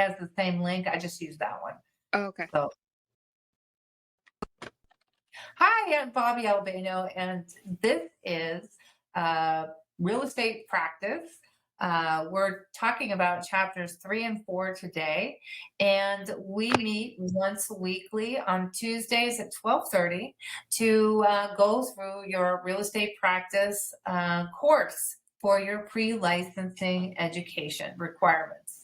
has the same link. I just use that one. Oh, okay. So, hi, I'm Bobby Albano, and this is uh, Real Estate Practice. We're talking about chapters 3 and 4 today, and we meet once weekly on Tuesdays at 12:30 to go through your real estate practice course for your pre-licensing education requirements.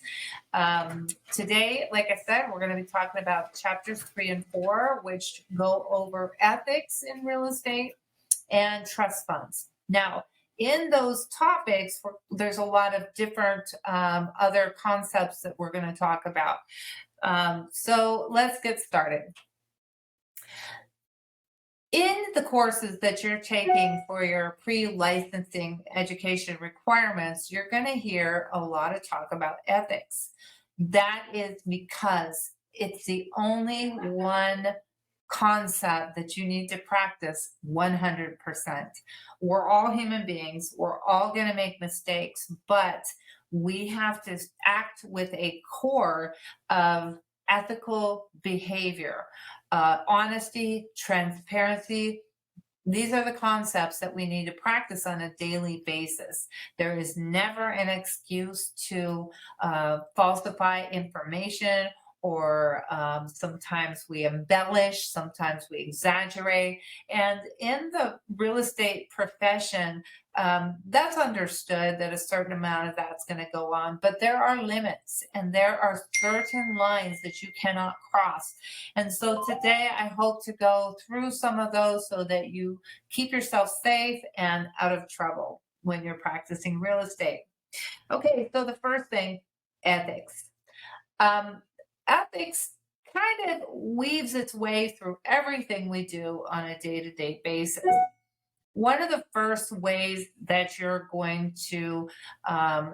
Today, like I said, we're going to be talking about chapters 3 and 4, which go over ethics in real estate and trust funds. Now, in those topics, there's a lot of different other concepts that we're going to talk about. So let's get started. In the courses that you're taking for your pre-licensing education requirements, you're going to hear a lot of talk about ethics. That is because it's the only one concept that you need to practice 100%. We're all human beings. We're all going to make mistakes, but we have to act with a core of ethical behavior, honesty, transparency. These are the concepts that we need to practice on a daily basis. There is never an excuse to falsify information, or sometimes we embellish, sometimes we exaggerate. And in the real estate profession, that's understood that a certain amount of that's going to go on, but there are limits and there are certain lines that you cannot cross. And so today I hope to go through some of those so that you keep yourself safe and out of trouble when you're practicing real estate. Okay, so the first thing, ethics. Um, Ethics kind of weaves its way through everything we do on a day-to-day basis. One of the first ways that you're going to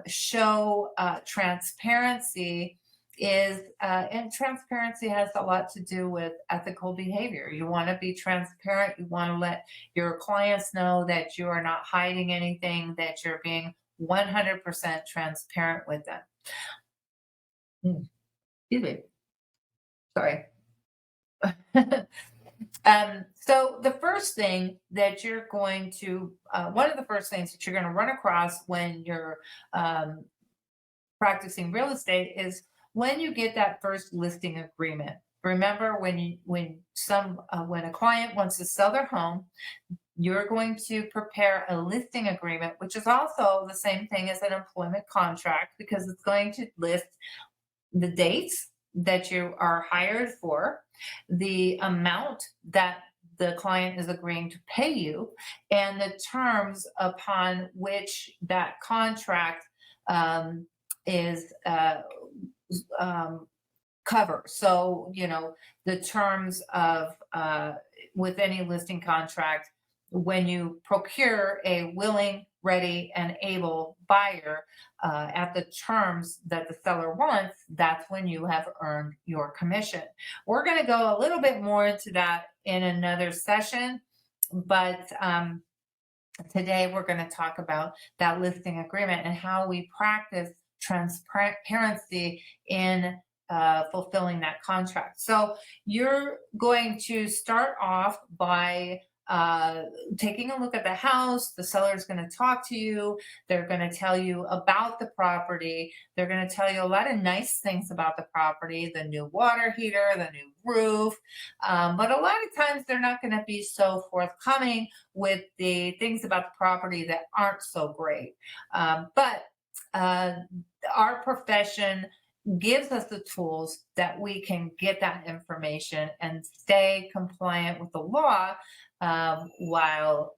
show transparency is, and transparency has a lot to do with ethical behavior. You want to be transparent. You want to let your clients know that you are not hiding anything, that you're being 100% transparent with them. Excuse me. Sorry. So the first thing that you're going to, one of the first things that you're going to run across when you're practicing real estate is when you get that first listing agreement. Remember, when a client wants to sell their home, you're going to prepare a listing agreement, which is also the same thing as an employment contract, because it's going to list the dates that you are hired for, the amount that the client is agreeing to pay you, and the terms upon which that contract is covered. So, the terms of with any listing contract, when you procure a willing, ready, and able buyer at the terms that the seller wants, that's when you have earned your commission. We're going to go a little bit more into that in another session, but today we're going to talk about that listing agreement and how we practice transparency in fulfilling that contract. So you're going to start off by taking a look at the house. The seller is going to talk to you. They're going to tell you about the property. They're going to tell you a lot of nice things about the property, the new water heater, the new roof. But a lot of times they're not going to be so forthcoming with the things about the property that aren't so great. But our profession gives us the tools that we can get that information and stay compliant with the law, while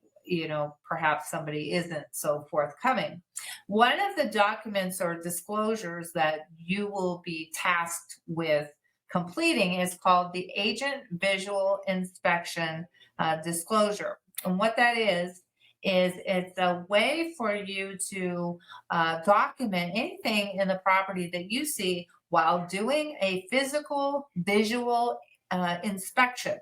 perhaps somebody isn't so forthcoming. One of the documents or disclosures that you will be tasked with completing is called the Agent Visual Inspection Disclosure. And what that is it's a way for you to document anything in the property that you see while doing a physical visual inspection.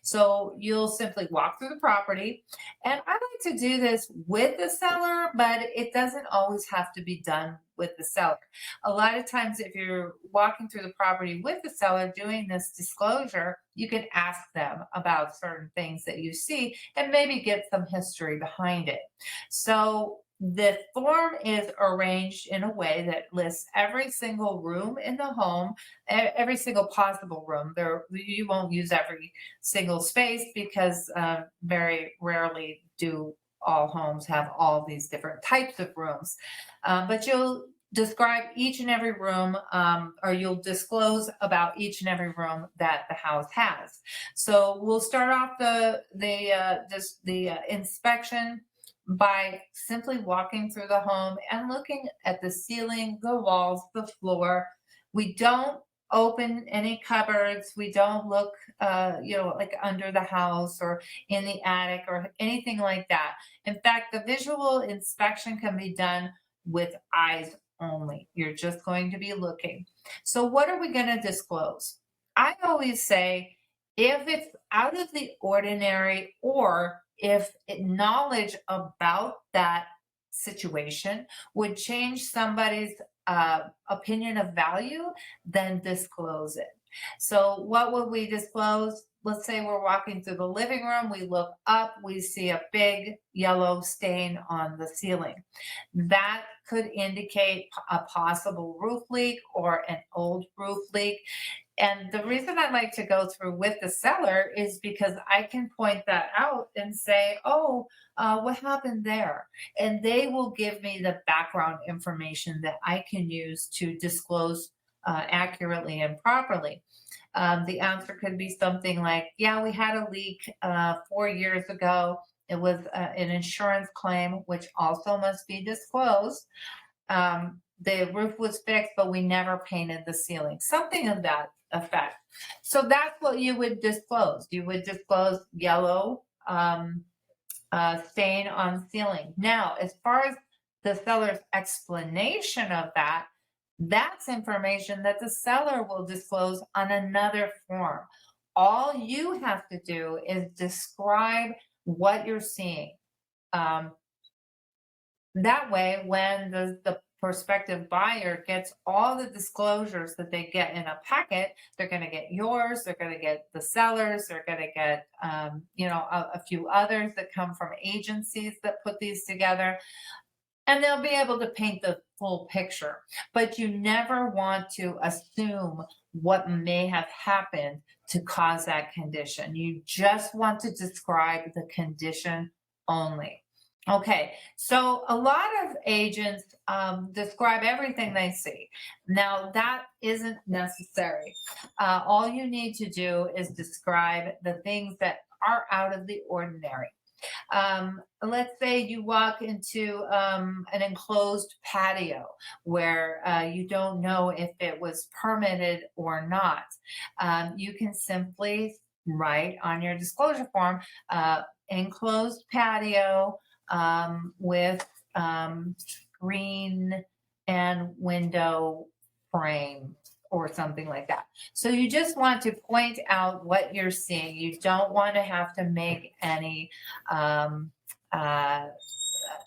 So you'll simply walk through the property, and I like to do this with the seller, but it doesn't always have to be done with the seller. A lot of times, if you're walking through the property with the seller doing this disclosure, you can ask them about certain things that you see and maybe get some history behind it. So the form is arranged in a way that lists every single room in the home, every single possible room. There, you won't use every single space because very rarely do all homes have all these different types of rooms. But you'll describe each and every room, or you'll disclose about each and every room that the house has. So we'll start off the inspection by simply walking through the home and looking at the ceiling, the walls, the floor. We don't open any cupboards. We don't look, like under the house or in the attic or anything like that. In fact, the visual inspection can be done with eyes only. You're just going to be looking. So, what are we going to disclose? I always say if it's out of the ordinary or if knowledge about that situation would change somebody's opinion of value, then disclose it. So, what would we disclose? Let's say we're walking through the living room, we look up, we see a big yellow stain on the ceiling. That could indicate a possible roof leak or an old roof leak. And the reason I like to go through with the seller is because I can point that out and say, oh, what happened there? And they will give me the background information that I can use to disclose accurately and properly. The answer could be something like, yeah, we had a leak 4 years ago. It was an insurance claim, which also must be disclosed. The roof was fixed, but we never painted the ceiling, something of that effect. So that's what you would disclose. You would disclose yellow stain on ceiling. Now, as far as the seller's explanation of that, that's information that the seller will disclose on another form. All you have to do is describe what you're seeing. That way, when the prospective buyer gets all the disclosures that they get in a packet, they're going to get yours, they're going to get the sellers, they're going to get, a few others that come from agencies that put these together. And they'll be able to paint the full picture. But you never want to assume what may have happened to cause that condition. You just want to describe the condition only. Okay, so a lot of agents describe everything they see. Now, that isn't necessary. All you need to do is describe the things that are out of the ordinary. Let's say you walk into an enclosed patio where you don't know if it was permitted or not. You can simply write on your disclosure form, enclosed patio with screen and window frame or something like that. So you just want to point out what you're seeing. You don't want to have to make any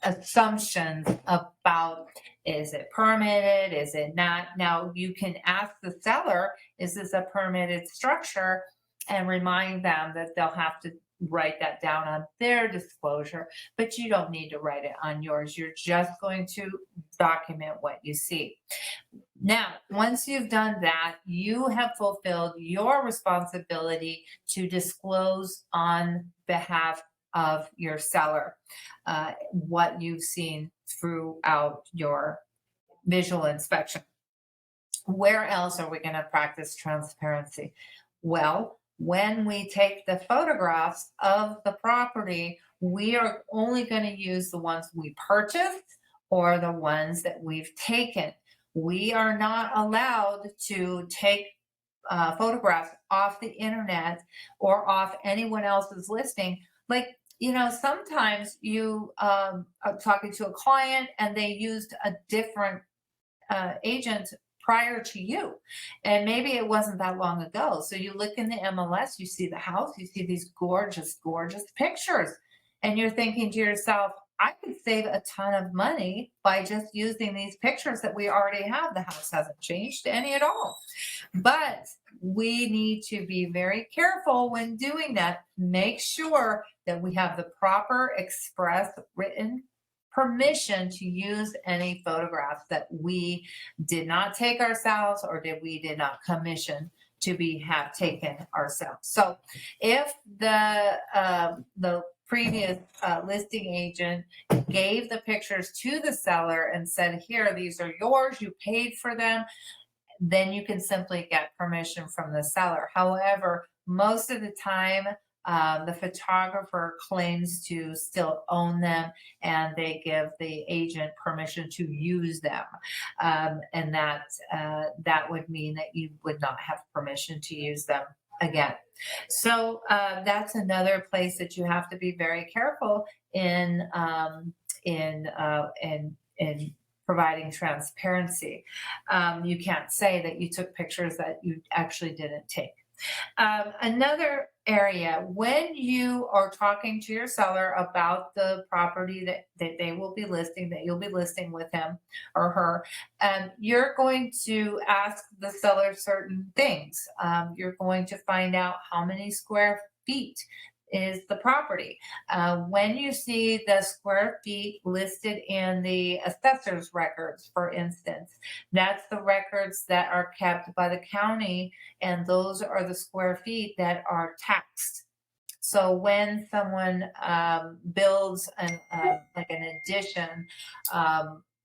assumptions about, is it permitted, is it not? Now you can ask the seller, is this a permitted structure, and remind them that they'll have to write that down on their disclosure, but you don't need to write it on yours. You're just going to document what you see. Now, once you've done that, you have fulfilled your responsibility to disclose on behalf of your seller what you've seen throughout your visual inspection. Where else are we going to practice transparency? Well, when we take the photographs of the property, we are only going to use the ones we purchased or the ones that we've taken. We are not allowed to take photographs off the internet or off anyone else's listing. Like, sometimes you are talking to a client and they used a different agent prior to you. And maybe it wasn't that long ago. So you look in the MLS, you see the house, you see these gorgeous, gorgeous pictures. And you're thinking to yourself, I could save a ton of money by just using these pictures that we already have. The house hasn't changed any at all. But we need to be very careful when doing that. Make sure that we have the proper express written permission to use any photographs that we did not take ourselves or that we did not commission to be have taken ourselves. So if the previous listing agent gave the pictures to the seller and said, here, these are yours, you paid for them, then you can simply get permission from the seller. However, most of the time, the photographer claims to still own them and they give the agent permission to use them. And that would mean that you would not have permission to use them again. So that's another place that you have to be very careful in providing transparency. You can't say that you took pictures that you actually didn't take. Another area, when you are talking to your seller about the property that they will be listing, that you'll be listing with him or her, you're going to ask the seller certain things. You're going to find out how many square feet is the property. When you see the square feet listed in the assessor's records, for instance, that's the records that are kept by the county, and those are the square feet that are taxed. So when someone builds like an addition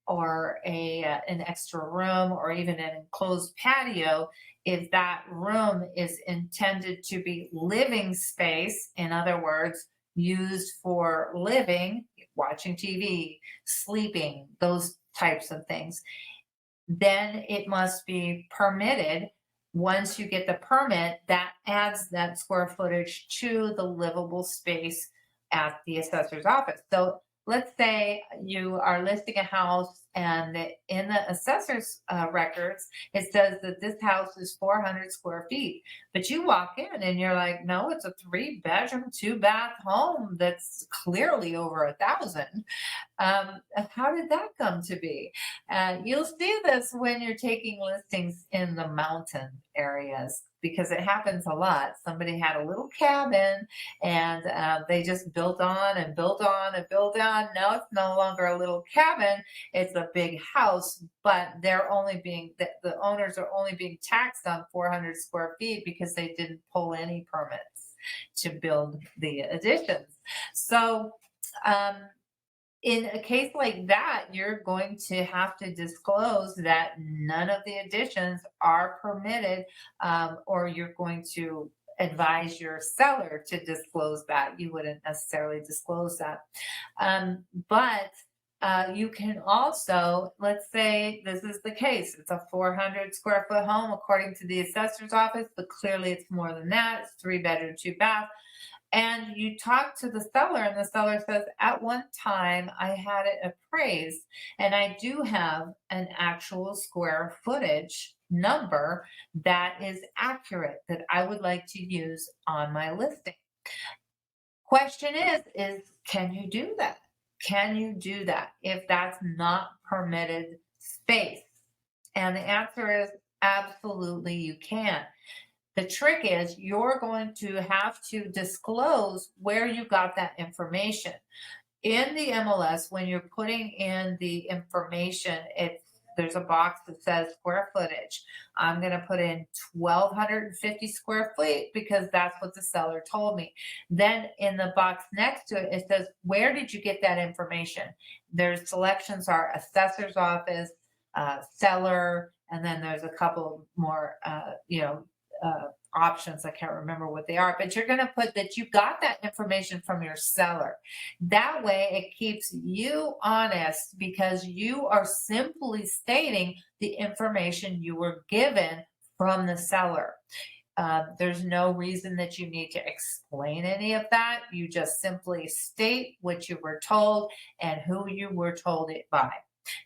or an extra room or even an enclosed patio, if that room is intended to be living space, in other words, used for living, watching TV, sleeping, those types of things, then it must be permitted. Once you get the permit, that adds that square footage to the livable space at the assessor's office. So let's say you are listing a house and in the assessor's records, it says that this house is 400 square feet. But you walk in and you're like, no, it's a 3-bedroom, 2-bath home that's clearly over 1,000. How did that come to be? You'll see this when you're taking listings in the mountain areas because it happens a lot. Somebody had a little cabin and they just built on and built on and built on. Now it's no longer a little cabin, it's a big house, but they're only being, the owners are only being taxed on 400 square feet because they didn't pull any permits to build the additions. So, in a case like that, you're going to have to disclose that none of the additions are permitted, or you're going to advise your seller to disclose that. You wouldn't necessarily disclose that. But you can also, let's say this is the case, it's a 400 square foot home according to the assessor's office, but clearly it's more than that. It's 3-bedroom, 2-bath. And you talk to the seller, and the seller says, at one time I had it appraised, and I do have an actual square footage number that is accurate that I would like to use on my listing. Question is can you do that? Can you do that if that's not permitted space? And the answer is absolutely you can. The trick is you're going to have to disclose where you got that information. In the MLS, when you're putting in the information, there's a box that says square footage. I'm going to put in 1,250 square feet because that's what the seller told me. Then in the box next to it, it says, where did you get that information? Their selections are assessor's office, seller, and then there's a couple more, options. I can't remember what they are, but you're going to put that you got that information from your seller. That way it keeps you honest because you are simply stating the information you were given from the seller. There's no reason that you need to explain any of that. You just simply state what you were told and who you were told it by.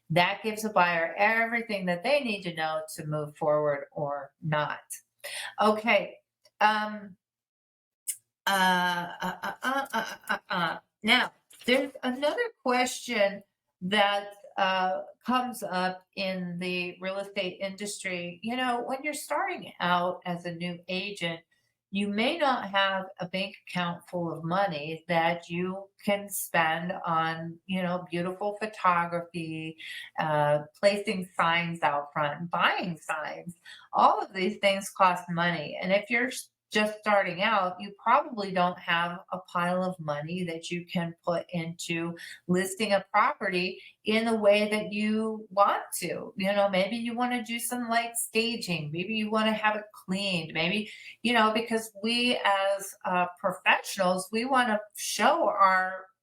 That gives a buyer everything that they need to know to move forward or not. Okay. Now, There's another question that comes up in the real estate industry. You know, when you're starting out as a new agent, you may not have a bank account full of money that you can spend on, you know, beautiful photography, placing signs out front, buying signs. All of these things cost money. And if you're just starting out, you probably don't have a pile of money that you can put into listing a property in the way that you want to. You know, maybe you want to do some light staging, maybe you want to have it cleaned, maybe, you know, because we as professionals, we want to show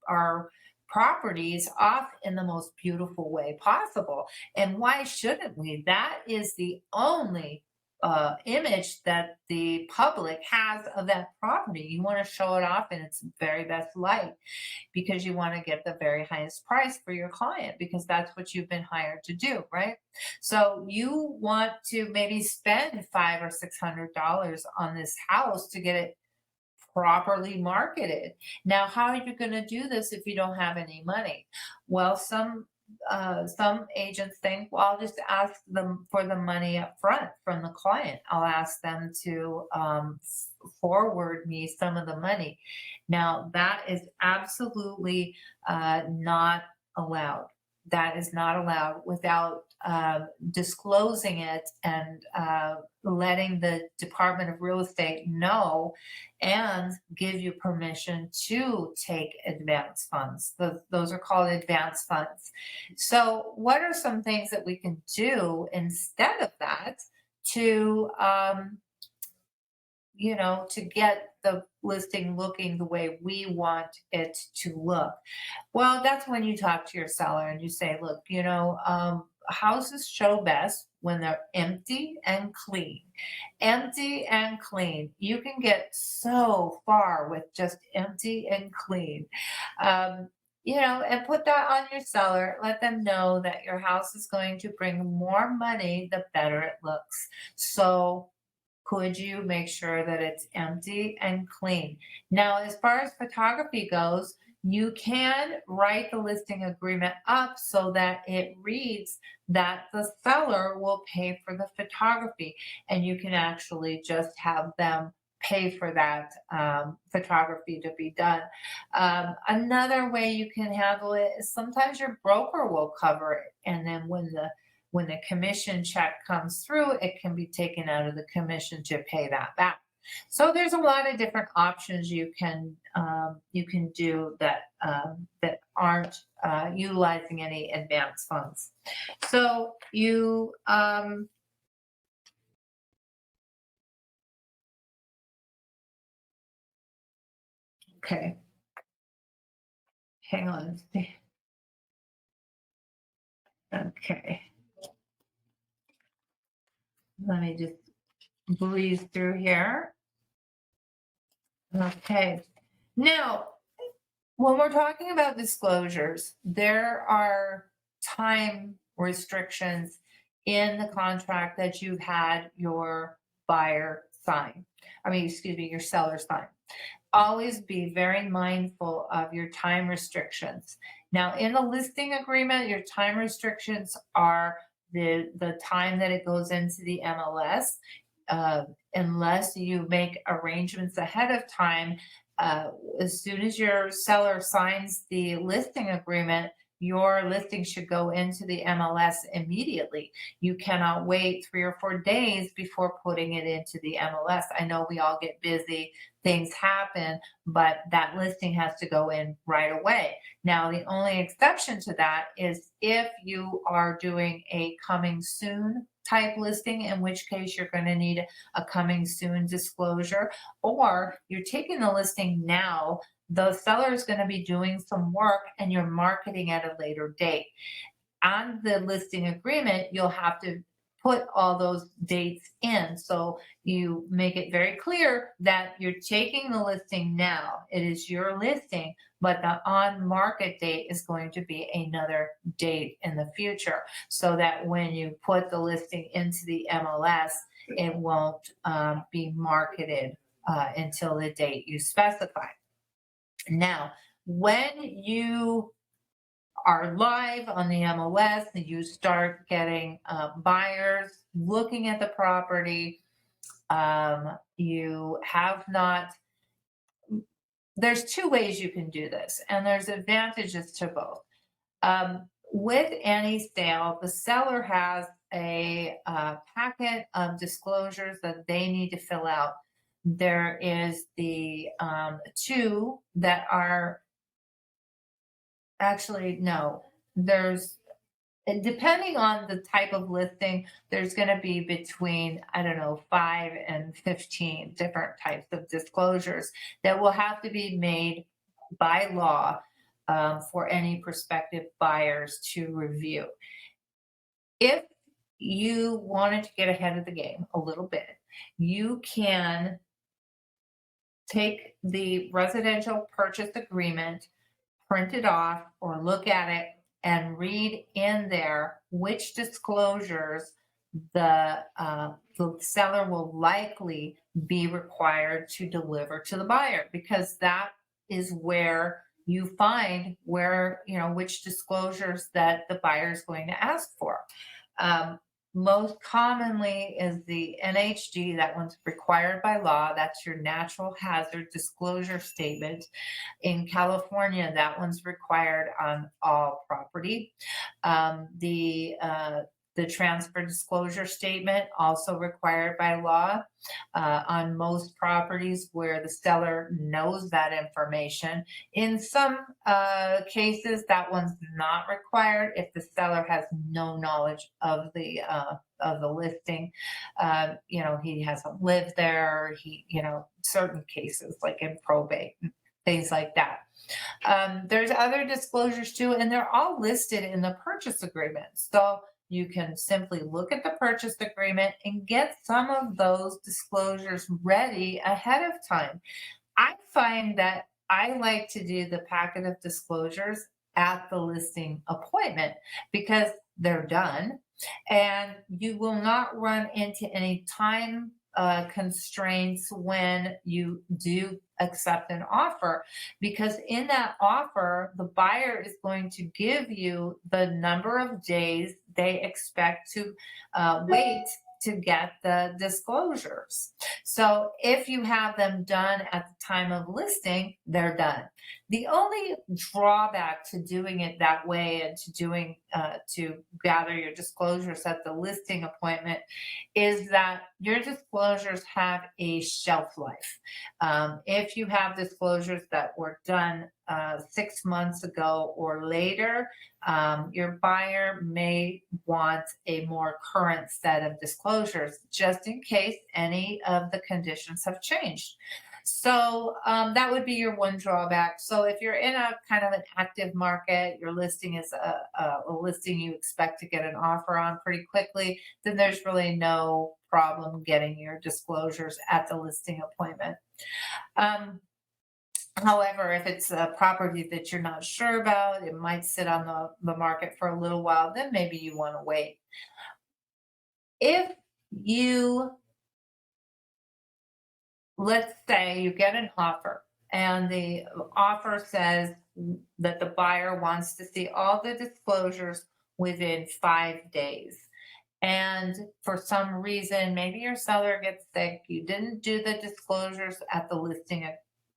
our properties off in the most beautiful way possible. And why shouldn't we? That is the only image that the public has of that property. You want to show it off in its very best light because you want to get the very highest price for your client because that's what you've been hired to do, right? So you want to maybe spend $500 or $600 on this house to get it properly marketed. Now, how are you going to do this if you don't have any money? Well, some agents think, well, I'll just ask them for the money up front from the client. I'll ask them to forward me some of the money. Now, that is absolutely not allowed. That is not allowed without disclosing it and letting the Department of Real Estate know and give you permission to take advance funds. Those are called advance funds. So, what are some things that we can do instead of that to you know, to get the listing looking the way we want it to look? Well, that's when you talk to your seller and you say, look, you know, houses show best when they're empty and clean. Empty and clean. You can get so far with just empty and clean. You know, and put that on your seller. Let them know that your house is going to bring more money the better it looks. So, could you make sure that it's empty and clean? Now, as far as photography goes, you can write the listing agreement up so that it reads that the seller will pay for the photography, and you can actually just have them pay for that photography to be done. Another way you can handle it is sometimes your broker will cover it, and then when the commission check comes through, it can be taken out of the commission to pay that back. So there's a lot of different options you can do that that aren't utilizing any advance funds. So you okay, hang on. Okay, let me just breeze through here. Okay, now when we're talking about disclosures, there are time restrictions in the contract that you've had your buyer sign. I mean, excuse me, your seller sign. Always be very mindful of your time restrictions. Now, in the listing agreement, your time restrictions are the time that it goes into the MLS. Unless you make arrangements ahead of time, as soon as your seller signs the listing agreement, your listing should go into the MLS immediately. You cannot wait 3 or 4 days before putting it into the MLS. I know we all get busy, things happen, but that listing has to go in right away. Now, the only exception to that is if you are doing a coming soon type listing, in which case you're going to need a coming soon disclosure, or you're taking the listing now, the seller is going to be doing some work and you're marketing at a later date. On the listing agreement, you'll have to put all those dates in. So you make it very clear that you're taking the listing now. It is your listing, but the on market date is going to be another date in the future so that when you put the listing into the MLS, it won't be marketed until the date you specify. Now, when you are live on the MLS and you start getting buyers looking at the property, you have not, there's two ways you can do this, and there's advantages to both. With any sale, the seller has a packet of disclosures that they need to fill out. There is the two that are actually, no, there's, and depending on the type of listing, there's going to be between, I don't know, 5 and 15 different types of disclosures that will have to be made by law for any prospective buyers to review. If you wanted to get ahead of the game a little bit, you can take the residential purchase agreement, print it off, or look at it and read in there which disclosures the seller will likely be required to deliver to the buyer, because that is where you find where, you know, which disclosures that the buyer is going to ask for. Most commonly is the NHD, that one's required by law. That's your natural hazard disclosure statement. In California, that one's required on all property. The transfer disclosure statement, also required by law on most properties where the seller knows that information. In some cases, that one's not required if the seller has no knowledge of the listing. You know, he hasn't lived there. He, you know, certain cases like in probate, things like that. There's other disclosures too, and they're all listed in the purchase agreement. So you can simply look at the purchase agreement and get some of those disclosures ready ahead of time. I find that I like to do the packet of disclosures at the listing appointment because they're done and you will not run into any time constraints when you do accept an offer, because in that offer the buyer is going to give you the number of days they expect to wait to get the disclosures. So if you have them done at the time of listing, they're done. The only drawback to doing it that way and to doing to gather your disclosures at the listing appointment is that your disclosures have a shelf life. If you have disclosures that were done 6 months ago or later, your buyer may want a more current set of disclosures just in case any of the conditions have changed. So that would be your one drawback. So if you're in a kind of an active market, your listing is a listing you expect to get an offer on pretty quickly, then there's really no problem getting your disclosures at the listing appointment. However, if it's a property that you're not sure about, it might sit on the market for a little while, then maybe you want to wait. If you, let's say you get an offer and the offer says that the buyer wants to see all the disclosures within 5 days. And for some reason, maybe your seller gets sick, you didn't do the disclosures at the listing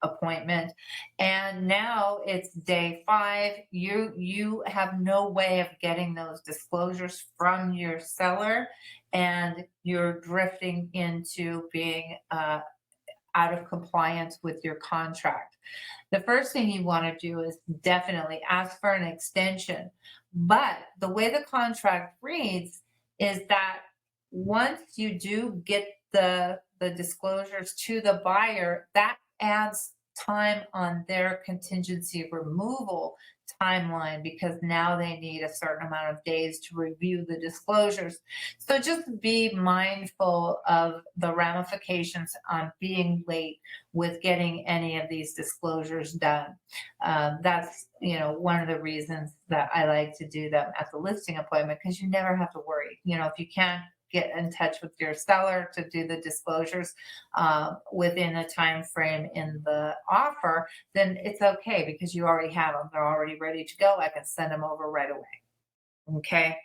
appointment, and now it's day 5, you have no way of getting those disclosures from your seller, and you're drifting into being out of compliance with your contract. The first thing you want to do is definitely ask for an extension. But the way the contract reads is that once you do get the disclosures to the buyer, that adds time on their contingency removal timeline, because now they need a certain amount of days to review the disclosures. So just be mindful of the ramifications on being late with getting any of these disclosures done. That's, you know, one of the reasons that I like to do them at the listing appointment, because you never have to worry. You know, if you can't get in touch with your seller to do the disclosures within a time frame in the offer, then it's okay because you already have them. They're already ready to go. I can send them over right away. Okay.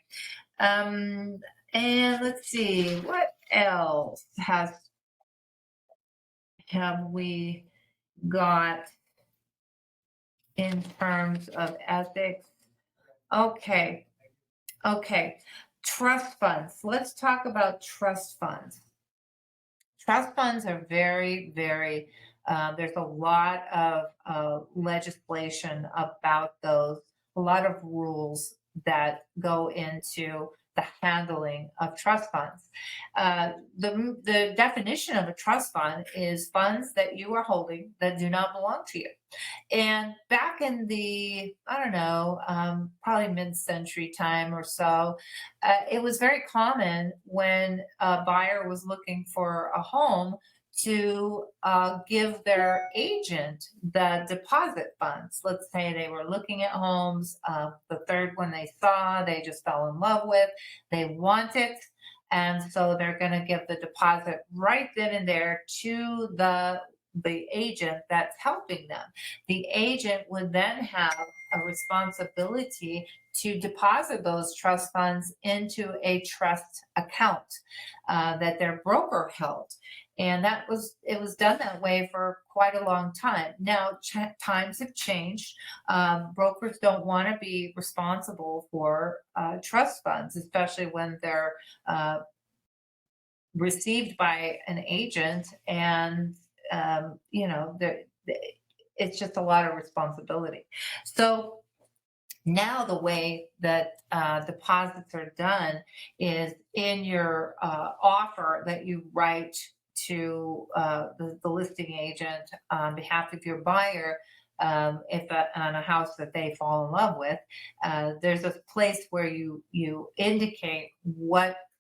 Um, and let's see, what else have we got in terms of ethics? Okay. Okay. Trust funds. Let's talk about trust funds. Trust funds are very, very, there's a lot of legislation about those, a lot of rules that go into the handling of trust funds. The definition of a trust fund is funds that you are holding that do not belong to you. And back in the, I don't know, probably mid century time or so, it was very common when a buyer was looking for a home to give their agent the deposit funds. Let's say they were looking at homes, the third one they saw, they just fell in love with, they want it. And so they're going to give the deposit right then and there to the agent that's helping them. The agent would then have a responsibility to deposit those trust funds into a trust account that their broker held. And it was done that way for quite a long time. Now, times have changed. Brokers don't want to be responsible for trust funds, especially when they're received by an agent, and you know, it's just a lot of responsibility. So now the way that deposits are done is in your offer that you write to the listing agent on behalf of your buyer. If on a house that they fall in love with, there's a place where you indicate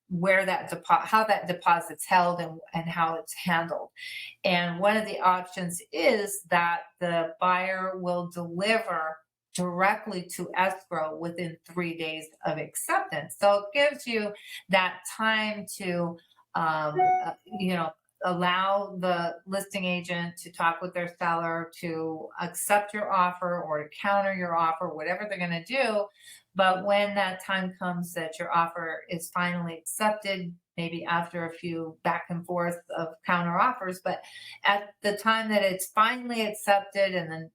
where that how that deposit's held, and how it's handled. And one of the options is that the buyer will deliver directly to escrow within 3 days of acceptance. So it gives you that time to, you know, allow the listing agent to talk with their seller to accept your offer or to counter your offer, whatever they're going to do. But when that time comes that your offer is finally accepted, maybe after a few back and forth of counter offers, but at the time that it's finally accepted, and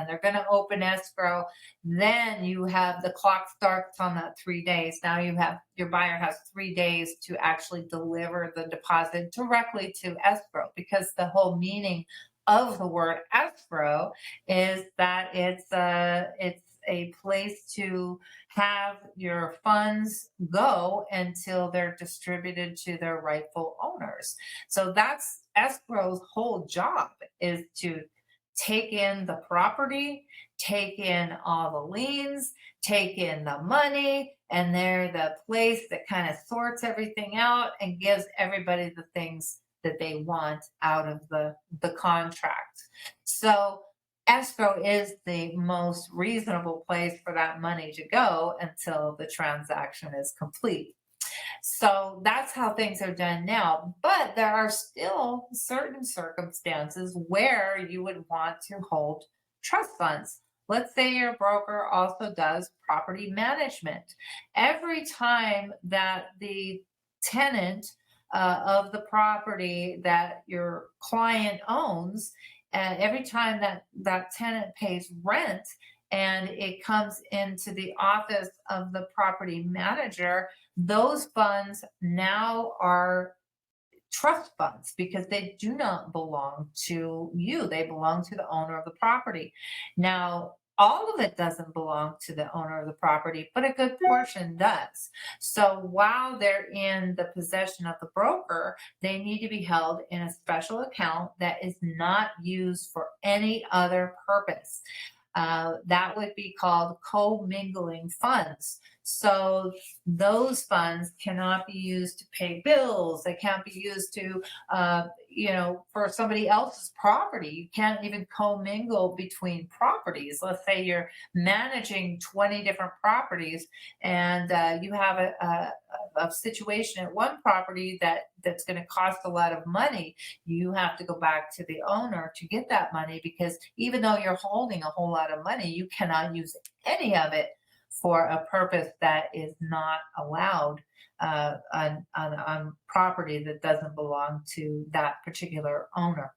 they're going to open escrow, then you have the clock starts on that 3 days. Now your buyer has 3 days to actually deliver the deposit directly to escrow, because the whole meaning of the word escrow is that it's a place to have your funds go until they're distributed to their rightful owners. So that's escrow's whole job, is to take in the property, take in all the liens, take in the money, and they're the place that kind of sorts everything out and gives everybody the things that they want out of the contract. So escrow is the most reasonable place for that money to go until the transaction is complete. So that's how things are done now. But there are still certain circumstances where you would want to hold trust funds. Let's say your broker also does property management. Every time that the tenant of the property that your client owns, and every time that that tenant pays rent and it comes into the office of the property manager, those funds now are trust funds because they do not belong to you. They belong to the owner of the property. Now, all of it doesn't belong to the owner of the property, but a good portion does. So while they're in the possession of the broker, they need to be held in a special account that is not used for any other purpose. That would be called commingling funds. So those funds cannot be used to pay bills. They can't be used to, for somebody else's property. You can't even commingle between properties. Let's say you're managing 20 different properties, and you have a situation at one property that's going to cost a lot of money. You have to go back to the owner to get that money, because even though you're holding a whole lot of money, you cannot use any of it for a purpose that is not allowed on property that doesn't belong to that particular owner.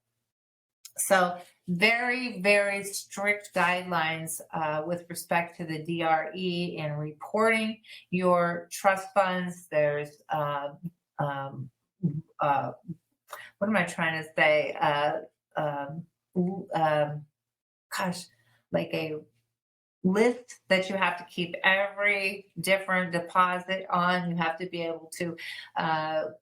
So very, very strict guidelines with respect to the DRE and reporting your trust funds. There's what am I trying to say? Gosh, like a list that you have to keep every different deposit on. You have to be able to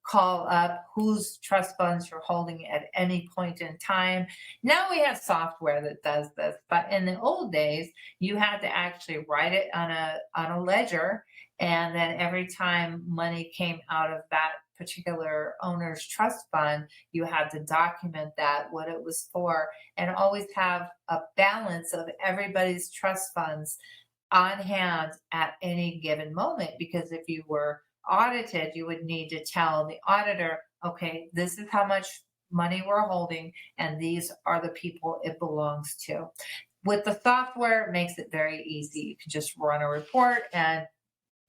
call up whose trust funds you're holding at any point in time. Now we have software that does this, but in the old days, you had to actually write it on a ledger, and then every time money came out of that particular owner's trust fund, you had to document that, what it was for, and always have a balance of everybody's trust funds on hand at any given moment. Because if you were audited, you would need to tell the auditor, okay, this is how much money we're holding, and these are the people it belongs to. With the software, it makes it very easy. You can just run a report, and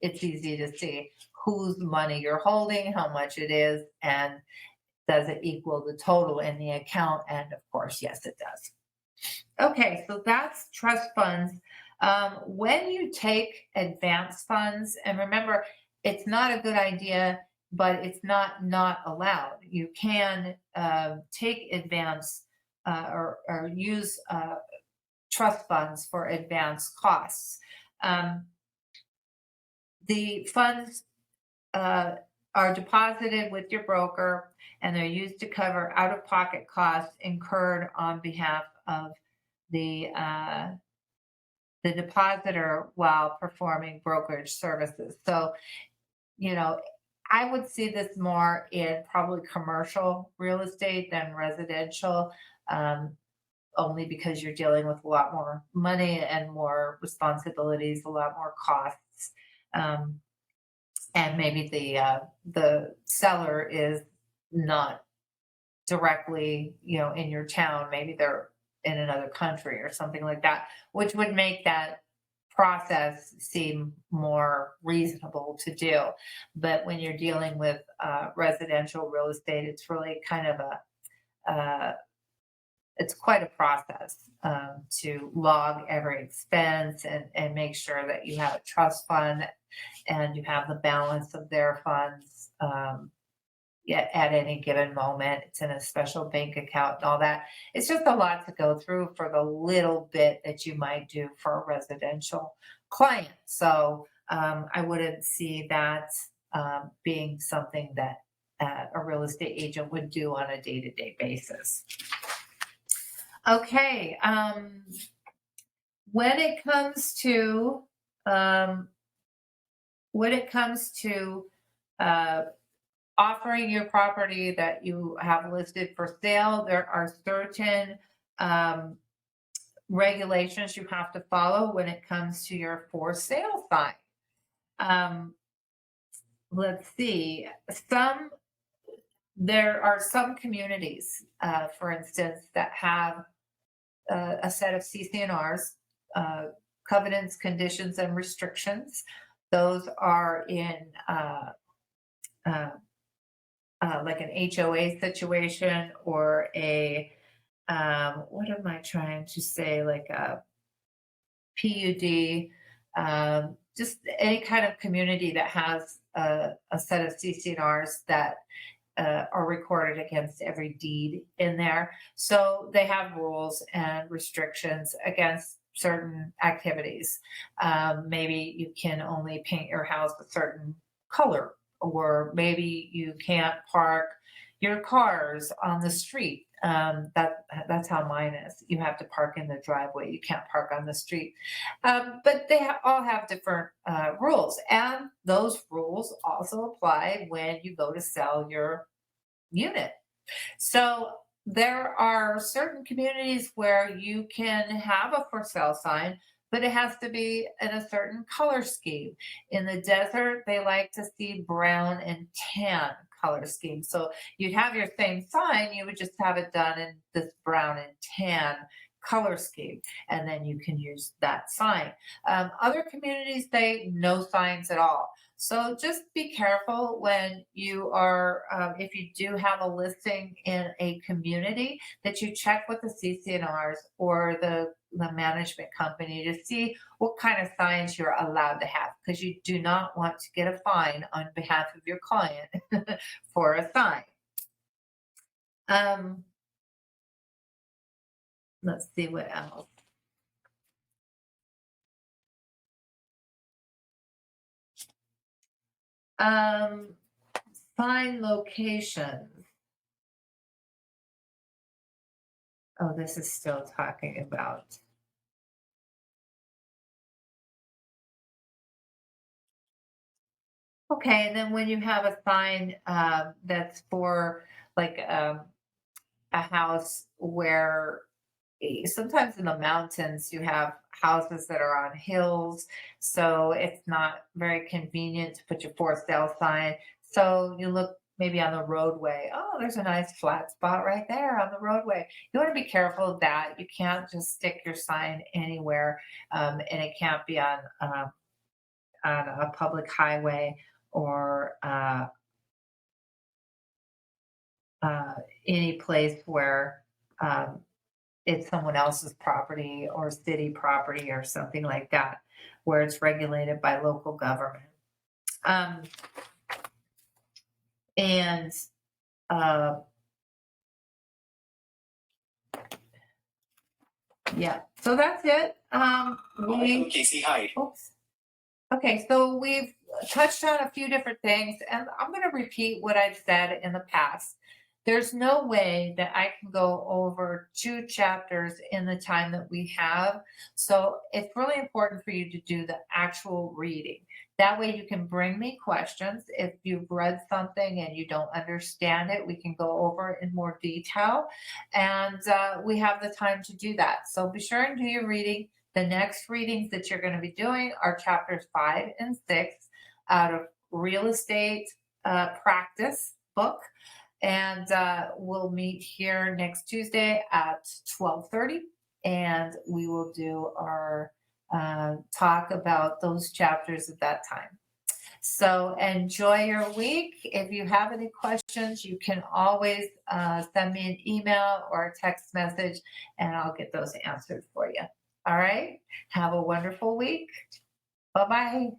it's easy to see whose money you're holding, how much it is, and does it equal the total in the account? And of course, yes, it does. Okay, so that's trust funds. When you take advance funds, and remember, it's not a good idea, but it's not allowed. You can take advance or use trust funds for advance costs. The funds are deposited with your broker, and they're used to cover out-of-pocket costs incurred on behalf of the depositor while performing brokerage services. So, I would see this more in probably commercial real estate than residential, only because you're dealing with a lot more money and more responsibilities, a lot more costs. And maybe the seller is not directly, in your town. Maybe they're in another country or something like that, which would make that process seem more reasonable to do. But when you're dealing with residential real estate, it's really kind of it's quite a process to log every expense and make sure that you have a trust fund and you have the balance of their funds at any given moment. It's in a special bank account and all that. It's just a lot to go through for the little bit that you might do for a residential client. So I wouldn't see that being something that a real estate agent would do on a day-to-day basis. Okay, when it comes to offering your property that you have listed for sale, there are certain regulations you have to follow when it comes to your for sale sign. Let's see, there are some communities, for instance, that have a set of CC&Rs, covenants, conditions, and restrictions. Those are in like an HOA situation, or a what am I trying to say, like a PUD, just any kind of community that has a set of CC&Rs that are recorded against every deed in there. So they have rules and restrictions against certain activities. Maybe you can only paint your house a certain color, or maybe you can't park your cars on the street. That's how mine is. You have to park in the driveway. You can't park on the street. But they all have different rules, and those rules also apply when you go to sell your unit. So there are certain communities where you can have a for sale sign, but it has to be in a certain color scheme. In the desert, they like to see brown and tan color scheme. So you'd have your same sign, you would just have it done in this brown and tan color scheme, and then you can use that sign. Other communities, they no signs at all. So just be careful when you are, if you do have a listing in a community, that you check with the CCNRs or the management company to see what kind of signs you're allowed to have, because you do not want to get a fine on behalf of your client for a sign. Let's see what else. Sign locations. Oh, this is still talking about. Okay, and then when you have a sign that's for like a house where sometimes in the mountains you have houses that are on hills, so it's not very convenient to put your for sale sign. So you look maybe on the roadway. Oh, there's a nice flat spot right there on the roadway. You want to be careful of that. You can't just stick your sign anywhere, and it can't be on a public highway or any place where um, it's someone else's property or city property or something like that, where it's regulated by local government. And yeah, so that's it. Casey, hi. Oops. Okay, so we've touched on a few different things, and I'm going to repeat what I've said in the past. There's no way that I can go over 2 chapters in the time that we have. So it's really important for you to do the actual reading. That way you can bring me questions. If you've read something and you don't understand it, we can go over it in more detail. And we have the time to do that. So be sure and do your reading. The next readings that you're going to be doing are chapters 5 and 6 out of Real Estate Practice book. And we'll meet here next Tuesday at 12:30, and we will do our talk about those chapters at that time. So enjoy your week. If you have any questions, you can always send me an email or a text message, and I'll get those answered for you. All right. Have a wonderful week. Bye-bye.